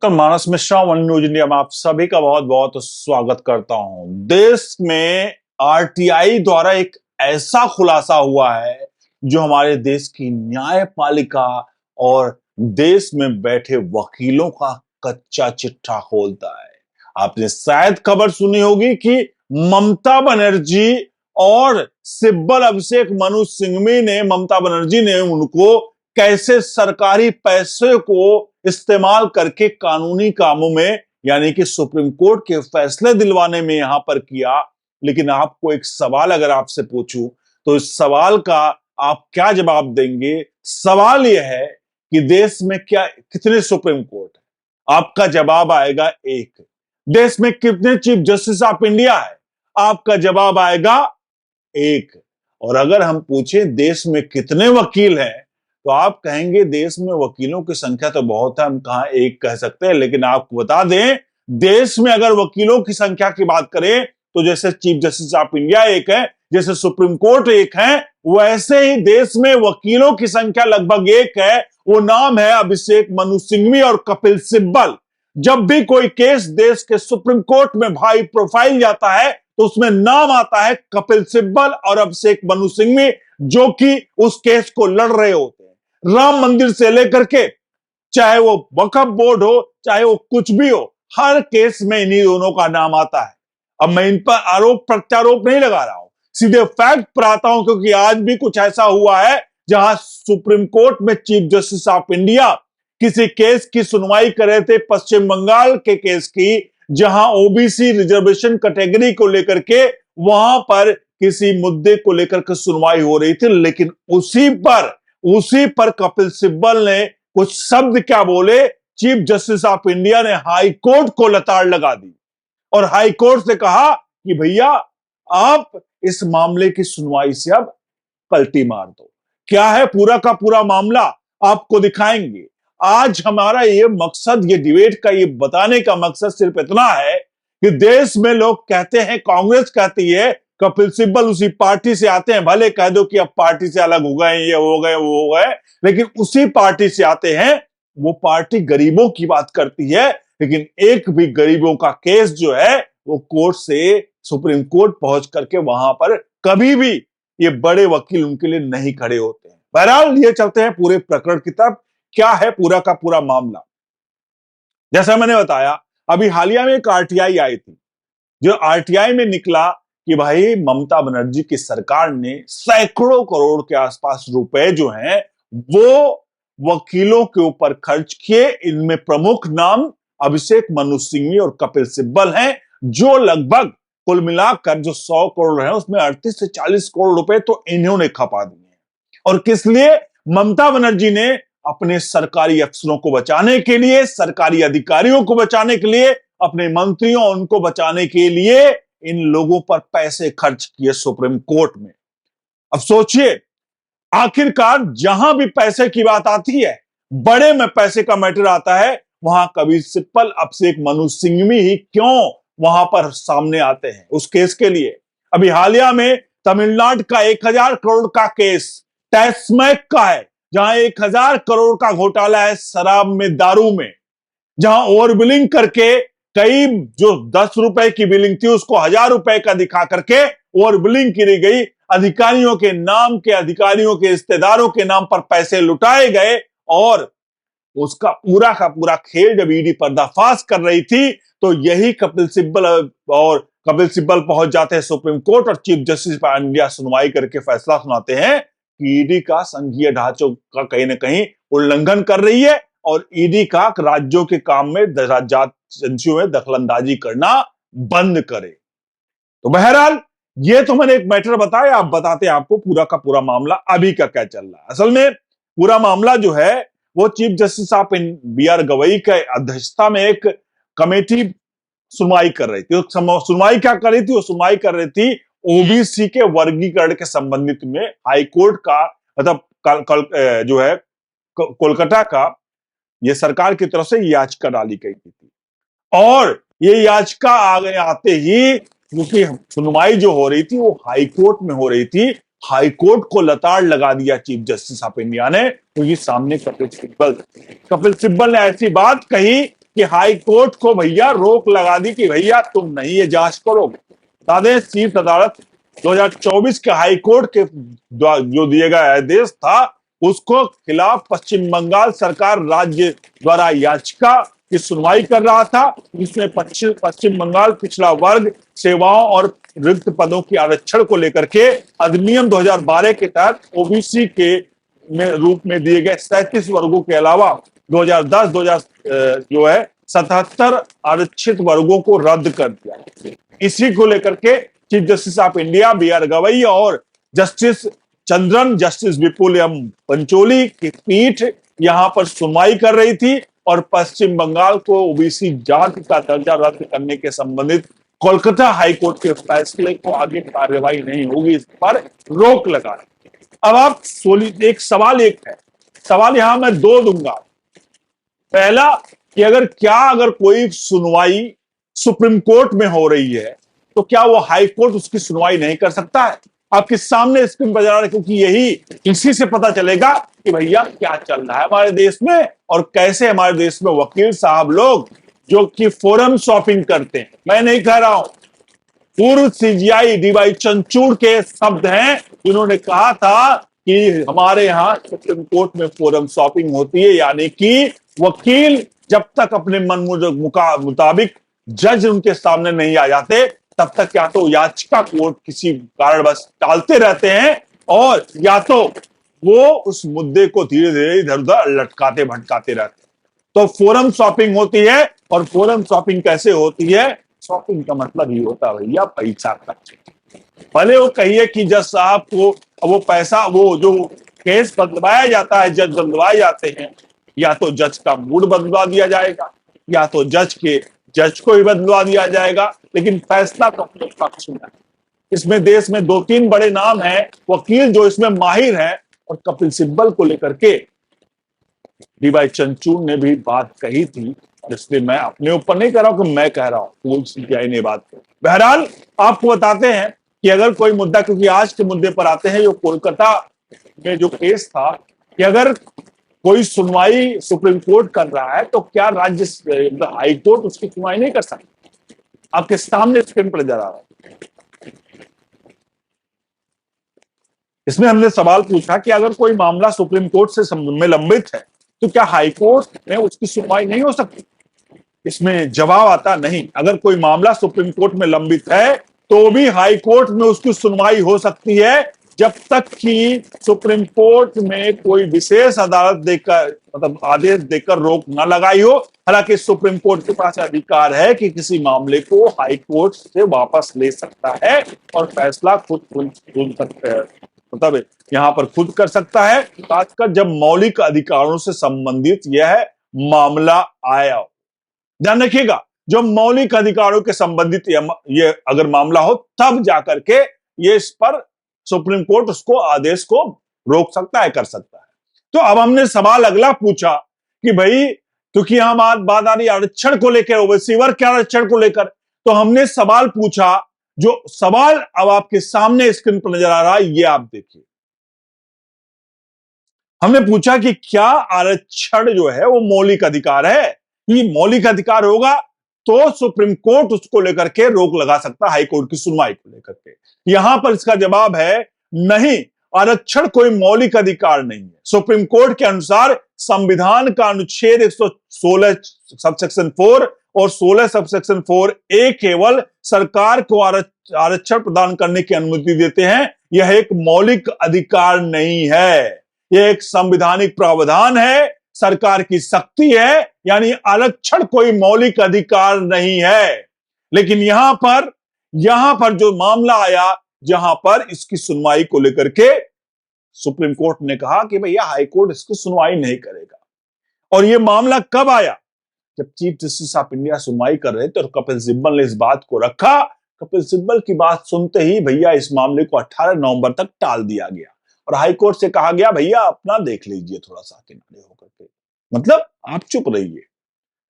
नमस्कार, मानस Mishra one news India में आप सभी का बहुत बहुत स्वागत करता हूं। देश में आरटीआई द्वारा एक ऐसा खुलासा हुआ है जो हमारे देश की न्यायपालिका और देश में बैठे वकीलों का कच्चा चिट्ठा खोलता है। आपने शायद खबर सुनी होगी कि ममता बनर्जी और सिब्बल अभिषेक मनु सिंघवी ने ममता बनर्जी ने उनको कैसे सरकारी पैसे को इस्तेमाल करके कानूनी कामों में यानी कि सुप्रीम कोर्ट के फैसले दिलवाने में यहां पर किया। लेकिन आपको एक सवाल अगर आपसे पूछूं तो इस सवाल का आप क्या जवाब देंगे? सवाल यह है कि देश में क्या कितने सुप्रीम कोर्ट है? आपका जवाब आएगा एक। देश में कितने चीफ जस्टिस ऑफ इंडिया है? आपका जवाब आएगा एक। और अगर हम पूछें देश में कितने वकील हैं तो आप कहेंगे देश में वकीलों की संख्या तो बहुत है, हम कहां एक कह सकते हैं। लेकिन आपको बता दें, देश में अगर वकीलों की संख्या की बात करें तो जैसे चीफ जस्टिस ऑफ इंडिया एक है, जैसे सुप्रीम कोर्ट एक है, वैसे ही देश में वकीलों की संख्या लगभग एक है। वो नाम है अभिषेक मनु सिंघवी और कपिल सिब्बल। जब भी कोई केस देश के सुप्रीम कोर्ट में हाई प्रोफाइल जाता है तो उसमें नाम आता है कपिल सिब्बल और अभिषेक मनु सिंघवी, जो कि उस केस को लड़ रहे होते हैं। राम मंदिर से लेकर के चाहे वो वक्फ बोर्ड हो, चाहे वो कुछ भी हो, हर केस में इन्हीं दोनों का नाम आता है। अब मैं इन पर आरोप प्रत्यारोप नहीं लगा रहा हूं, सीधे फैक्ट पर आता हूं, क्योंकि आज भी कुछ ऐसा हुआ है जहां सुप्रीम कोर्ट में चीफ जस्टिस ऑफ इंडिया किसी केस की सुनवाई कर रहे थे, पश्चिम बंगाल के केस की, जहां ओबीसी रिजर्वेशन कैटेगरी को लेकर के वहां पर किसी मुद्दे को लेकर के सुनवाई हो रही थी। लेकिन उसी पर कपिल सिब्बल ने कुछ शब्द क्या बोले, चीफ जस्टिस ऑफ इंडिया ने हाई कोर्ट को लताड़ लगा दी और हाई कोर्ट से कहा कि भैया आप इस मामले की सुनवाई से अब पलटी मार दो। क्या है पूरा का पूरा मामला आपको दिखाएंगे। आज हमारा ये मकसद, ये डिबेट का ये बताने का मकसद सिर्फ इतना है कि देश में लोग कहते हैं, कांग्रेस कहती है कपिल सिब्बल उसी पार्टी से आते हैं, भले कह दो कि अब पार्टी से अलग हो गए, ये हो गए वो हो गए, लेकिन उसी पार्टी से आते हैं। वो पार्टी गरीबों की बात करती है, लेकिन एक भी गरीबों का केस जो है वो कोर्ट से सुप्रीम कोर्ट पहुंच करके वहां पर कभी भी ये बड़े वकील उनके लिए नहीं खड़े होते हैं। बहरहाल ये चलते हैं पूरे प्रकरण की तरफ। क्या है पूरा का पूरा मामला? जैसा मैंने बताया, अभी हालिया में एक आरटीआई आई थी, जो आरटीआई में निकला कि भाई ममता बनर्जी की सरकार ने सैकड़ों करोड़ के आसपास रुपए जो हैं वो वकीलों के ऊपर खर्च किए। इनमें प्रमुख नाम अभिषेक मनु सिंघवी और कपिल सिब्बल हैं, जो लगभग कुल मिलाकर जो 100 करोड़ है उसमें 38 से 40 करोड़ रुपए तो इन्होंने खपा दिए हैं। और किस लिए? ममता बनर्जी ने अपने सरकारी अफसरों को बचाने के लिए, सरकारी अधिकारियों को बचाने के लिए, अपने मंत्रियों उनको बचाने के लिए इन लोगों पर पैसे खर्च किए सुप्रीम कोर्ट में। अब सोचिए, आखिरकार जहां भी पैसे की बात आती है, बड़े में पैसे का मैटर आता है, वहां कभी सिब्बल अभिषेक मनु सिंघवी ही क्यों वहां पर सामने आते हैं उस केस के लिए। अभी हालिया में तमिलनाडु का 1000 करोड़ का केस टैक्समैक का है, जहां 1000 करोड़ का घोटाला है शराब में, दारू में, जहां ओवर बिलिंग करके कई जो 10 रुपए की बिलिंग थी उसको 1000 रुपए का दिखा करके ओवर बिलिंग की गई। अधिकारियों के नाम के, अधिकारियों के रिश्तेदारों के नाम पर पैसे लुटाए गए और उसका पूरा का पूरा खेल जब ईडी पर्दाफाश कर रही थी तो यही कपिल सिब्बल पहुंच जाते हैं सुप्रीम कोर्ट और चीफ जस्टिस ऑफ इंडिया सुनवाई करके फैसला सुनाते हैं कि ईडी का संघीय ढांचों का कहीं ना कहीं उल्लंघन कर रही है और ईडी का राज्यों के काम में, राज्य एजेंसियों में दखलंदाजी करना बंद करे। तो बहरहाल ये तो मैंने एक मैटर बताया, आप बताते हैं आपको पूरा का पूरा मामला अभी का क्या चल रहा है। असल में पूरा मामला जो है वो chief justice of B R. Gavai के अध्यक्षता में एक कमेटी सुनवाई कर रही थी। सुनवाई क्या कर रही थी? वो सुनवाई कर रही थी ओबीसी के वर्गीकरण के संबंधित में हाई कोर्ट का, मतलब जो है कोलकाता का, ये सरकार की तरफ से याचिका डाली गई थी और ये याचिका आगे आते ही, क्योंकि सुनवाई जो हो रही थी वो हाई कोर्ट में हो रही थी, हाई कोर्ट को लताड़ लगा दिया चीफ जस्टिस ऑफ इंडिया ने, क्योंकि सामने कपिल सिब्बल ने ऐसी बात कही कि हाई कोर्ट को भैया रोक लगा दी कि भैया तुम नहीं ये जांच करोगे। बता दें शीर्ष अदालत 2024 के हाई कोर्ट के जो दिए गए आदेश था उसको खिलाफ पश्चिम बंगाल सरकार राज्य द्वारा याचिका की सुनवाई कर रहा था। इसमें पश्चिम बंगाल पिछड़ा वर्ग सेवाओं और रिक्त पदों की आरक्षण को लेकर के अधिनियम 2012 के तहत ओबीसी के में रूप में दिए गए 37 वर्गों के अलावा 2010 जो है 77 आरक्षित वर्गों को रद्द कर दिया। इसी को लेकर के chief justice of India B R Gavai और justice Chandran, justice Vipul M Pancholi की पीठ यहां पर सुनवाई कर रही थी और पश्चिम बंगाल को ओबीसी जाति का दर्जा रद्द करने के संबंधित कोलकाता हाईकोर्ट के फैसले को आगे कार्यवाही नहीं होगी, इस पर रोक लगा। अब आप एक सवाल है, सवाल यहां मैं दो दूंगा। पहला कि अगर कोई सुनवाई सुप्रीम कोर्ट में हो रही है तो क्या वो हाई कोर्ट उसकी सुनवाई नहीं कर सकता है? आपके सामने स्क्रीन पर जा रहा है, क्योंकि यही इसी से पता चलेगा कि भैया क्या चल रहा है हमारे देश में और कैसे हमारे देश में वकील साहब लोग जो कि फोरम शॉपिंग करते हैं। मैं नहीं कह रहा हूं, पूर्व सीजीआई डीवाई चंद्रचूड़ के शब्द हैं जिन्होंने कहा था कि हमारे यहां सुप्रीम कोर्ट में फोरम शॉपिंग होती है, यानी कि वकील जब तक अपने मन मुताबिक जज उनके सामने नहीं आ जाते तब तक या तो याचिका कोर्ट किसी कारणवश टालते रहते हैं और या तो वो उस मुद्दे को धीरे धीरे इधर उधर लटकाते भटकाते रहते हैं। तो फोरम शॉपिंग होती है, और फोरम शॉपिंग कैसे होती है? शॉपिंग का मतलब ही होता है भैया पैसा खर्च। भले वो कहिए कि जज साहब को वो पैसा, वो जो केस बदलवाया जाता है, जज बदलवाए जाते हैं, या तो जज का मूड बदलवा दिया जाएगा या तो जज को ही बदलवा दिया जाएगा, लेकिन फैसला तो अपने पक्ष में है। इसमें देश में 2-3 बड़े नाम हैं वकील जो इसमें माहिर हैं, और कपिल सिब्बल को लेकर के डीवाई चंद्रचूड़ ने भी बात कही थी, इसलिए मैं अपने ऊपर नहीं कह रहा हूं कि मैं कह रहा हूं, सीबीआई ने बात की। बहरहाल आपको बताते हैं कि अगर कोई मुद्दा, क्योंकि आज के मुद्दे पर आते हैं, जो कोलकाता में जो केस था कि अगर कोई सुनवाई सुप्रीम कोर्ट कर रहा है तो क्या राज्य हाई कोर्ट उसकी सुनवाई नहीं कर सकती? आपके सामने स्क्रीन पर नजर आ रहा है। इसमें हमने सवाल पूछा कि अगर कोई मामला सुप्रीम कोर्ट से में लंबित है तो क्या हाई कोर्ट में उसकी सुनवाई नहीं हो सकती? इसमें जवाब आता नहीं। अगर कोई मामला सुप्रीम कोर्ट में लंबित है तो भी हाई कोर्ट में उसकी सुनवाई हो सकती है, जब तक कि सुप्रीम कोर्ट में कोई विशेष अदालत देकर, मतलब आदेश देकर रोक न लगाई हो। हालांकि सुप्रीम कोर्ट के पास अधिकार है कि किसी मामले को हाई कोर्ट से वापस ले सकता है और फैसला खुद मतलब यहां पर खुद कर सकता है, खासकर जब मौलिक अधिकारों से संबंधित यह मामला आया। ध्यान रखिएगा, जो मौलिक अधिकारों के संबंधित ये अगर मामला हो तब जाकर के ये इस पर सुप्रीम कोर्ट उसको आदेश को रोक सकता है, कर सकता है। तो अब हमने सवाल अगला पूछा कि भाई, क्योंकि यहां बात आ रही आरक्षण को लेकर, ओबीसी वर्ग के आरक्षण को लेकर, तो हमने सवाल पूछा। जो सवाल अब आपके सामने स्क्रीन पर नजर आ रहा है, ये आप देखिए। हमने पूछा कि क्या आरक्षण जो है वो मौलिक अधिकार है? ये मौलिक अधिकार होगा तो सुप्रीम कोर्ट उसको लेकर के रोक लगा सकता है, हाई कोर्ट की सुनवाई को लेकर के। यहां पर इसका जवाब है नहीं, आरक्षण कोई मौलिक अधिकार नहीं है। सुप्रीम कोर्ट के अनुसार संविधान का अनुच्छेद 116 सबसेक्शन 4 और 16 सबसेक्शन 4 ए केवल सरकार को आरक्षण प्रदान करने की अनुमति देते हैं। यह एक मौलिक अधिकार नहीं है, यह एक संवैधानिक प्रावधान है, सरकार की शक्ति है, यानी आरक्षण कोई मौलिक अधिकार नहीं है। लेकिन यहां पर जो मामला आया, जहां पर इसकी सुनवाई को लेकर के सुप्रीम कोर्ट ने कहा कि भैया हाई कोर्ट इसकी सुनवाई नहीं करेगा। और यह मामला कब आया? जब चीफ जस्टिस ऑफ इंडिया सुनवाई कर रहे थे और कपिल सिब्बल ने इस बात को रखा। कपिल सिब्बल की बात सुनते ही भैया इस मामले को 18 नवंबर तक टाल दिया गया और हाई कोर्ट से कहा गया भैया अपना देख लीजिए, थोड़ा सा किनारे होकर के, मतलब आप चुप रहिए।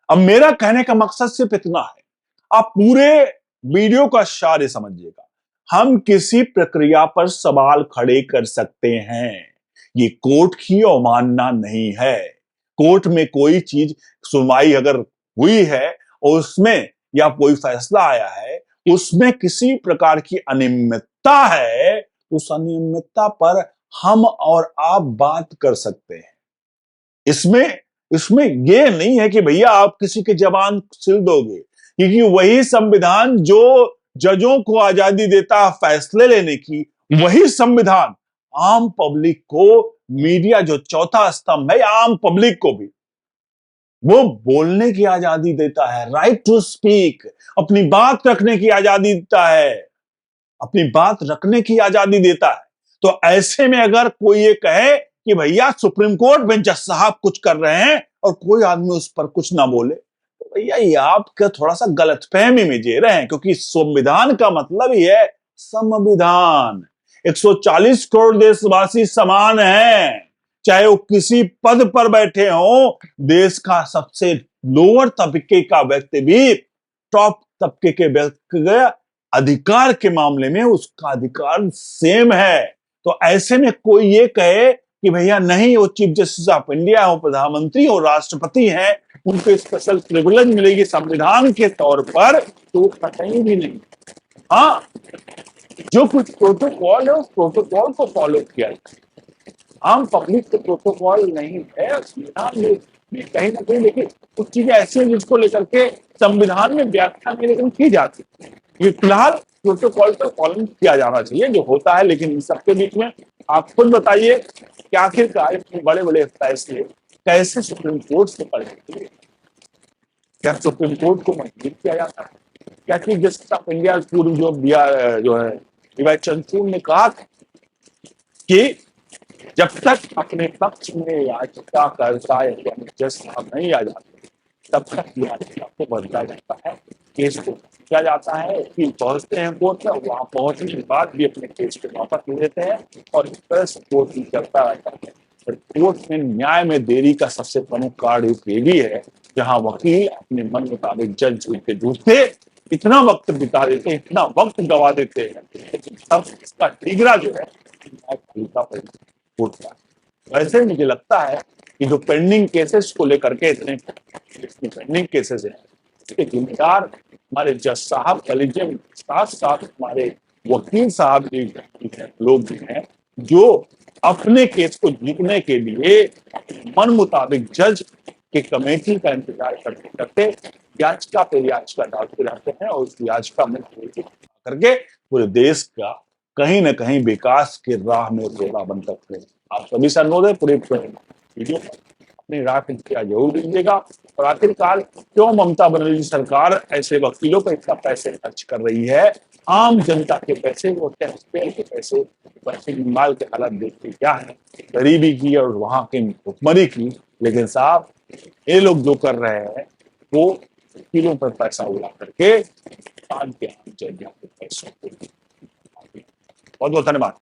अब मेरा कहने का मकसद सिर्फ इतना है, आप पूरे वीडियो का सार समझिएगा। हम किसी प्रक्रिया पर सवाल खड़े कर सकते हैं, ये कोर्ट की अवमानना नहीं है। कोर्ट में कोई चीज सुनवाई अगर हुई है और उसमें या कोई फैसला आया है, उसमें किसी प्रकार की अनियमितता है, उस अनियमितता पर हम और आप बात कर सकते हैं। इसमें इसमें ये नहीं है कि भैया आप किसी के जबान सिल दोगे, क्योंकि वही संविधान जो जजों को आजादी देता है फैसले लेने की, वही संविधान आम पब्लिक को, मीडिया जो चौथा स्तंभ है, आम पब्लिक को भी वो बोलने की आजादी देता है, राइट टू स्पीक, अपनी बात रखने की आजादी देता है, अपनी बात रखने की आजादी देता है। तो ऐसे में अगर कोई ये कहे कि भैया सुप्रीम कोर्ट में जज साहब कुछ कर रहे हैं और कोई आदमी उस पर कुछ ना बोले, तो भैया ये आपका थोड़ा सा गलतफहमी में जी रहे हैं, क्योंकि संविधान का मतलब ही है संविधान। 140 करोड़ देशवासी समान हैं, चाहे वो किसी पद पर बैठे हो, देश का सबसे लोअर तबके का व्यक्ति भी टॉप तबके के व्यक्ति का अधिकार के मामले में उसका अधिकार सेम है। तो ऐसे में कोई ये कहे कि भैया नहीं, वो चीफ जस्टिस ऑफ इंडिया हो, प्रधानमंत्री हो, राष्ट्रपति हैं, उनको स्पेशल प्रिविलेज मिलेगी संविधान के तौर पर, तो कहीं भी नहीं। हाँ, जो कुछ प्रोटोकॉल है उस प्रोटोकॉल को फॉलो किया जाए। आम पब्लिक के प्रोटोकॉल नहीं है संविधान में भी कहीं ना कहीं, लेकिन कुछ चीजें ऐसी हैं जिसको लेकर के संविधान में व्याख्या में लेकिन की जाती है। ये फिलहाल प्रोटोकॉल पर पालन किया जाना चाहिए जो होता है, लेकिन इन सबके बीच में आप खुद बताइए कि आखिरकार इतने बड़े बड़े फैसले कैसे सुप्रीम कोर्ट से पड़े? क्या सुप्रीम कोर्ट को मजबूर किया जाता है? क्या चीफ जस्टिस ऑफ इंडिया पूर्व जो है डीवाई चंद्रचूड़ ने कहा कि जब तक अपने पक्ष में याचिका करता है जज साहब नहीं आ जाते, तब तक याचिका को बदला जाता है, केस को किया जाता है, वकील पहुंचते हैं कोर्ट में, वहां पहुंचने के बाद भी अपने केस को वापस ले लेते हैं और इस तरह से कोर्ट भी चलता रहता है। कोर्ट में न्याय में देरी का सबसे प्रमुख कारण ये भी है, जहां वकील अपने मन मुताबिक जज के जूते इतना वक्त बिता देते हैं, इतना वक्त गवा देते हैं, लेकिन तब इसका टिगरा जो है कोर्ट का। वैसे मुझे लगता है कि जो पेंडिंग केसेस को लेकर के इतने पेंडिंग केसेस हैं, इसके जिम्मेदार हमारे जज साहब, कॉलेजियम साथ साथ हमारे वकील साहब लोग भी हैं, जो अपने केस को जीतने के लिए मन मुताबिक जज के कमेटी का इंतजार करते करते याचिका पे याचिका डालते रहते हैं और उस याचिका में करके पूरे देश का कहीं ना कहीं विकास के राह में रोड़ा बन सकते हैं। आप सभी से अनुरोध है, पूरे वीडियो अपनी राय प्रतिक्रिया जरूर दीजिएगा। और आखिरकार क्यों ममता बनर्जी सरकार ऐसे वकीलों पर इतना पैसे खर्च कर रही है? आम जनता के पैसे, वो टैक्स पेयर के पैसे, पश्चिम बंगाल के हालात देखते क्या है, गरीबी की और वहां की भुखमरी की। लेकिन साहब ये लोग जो कर रहे हैं वो वकीलों पर पैसा उड़ा करके आम के पैसों, बहुत बहुत धन्यवाद।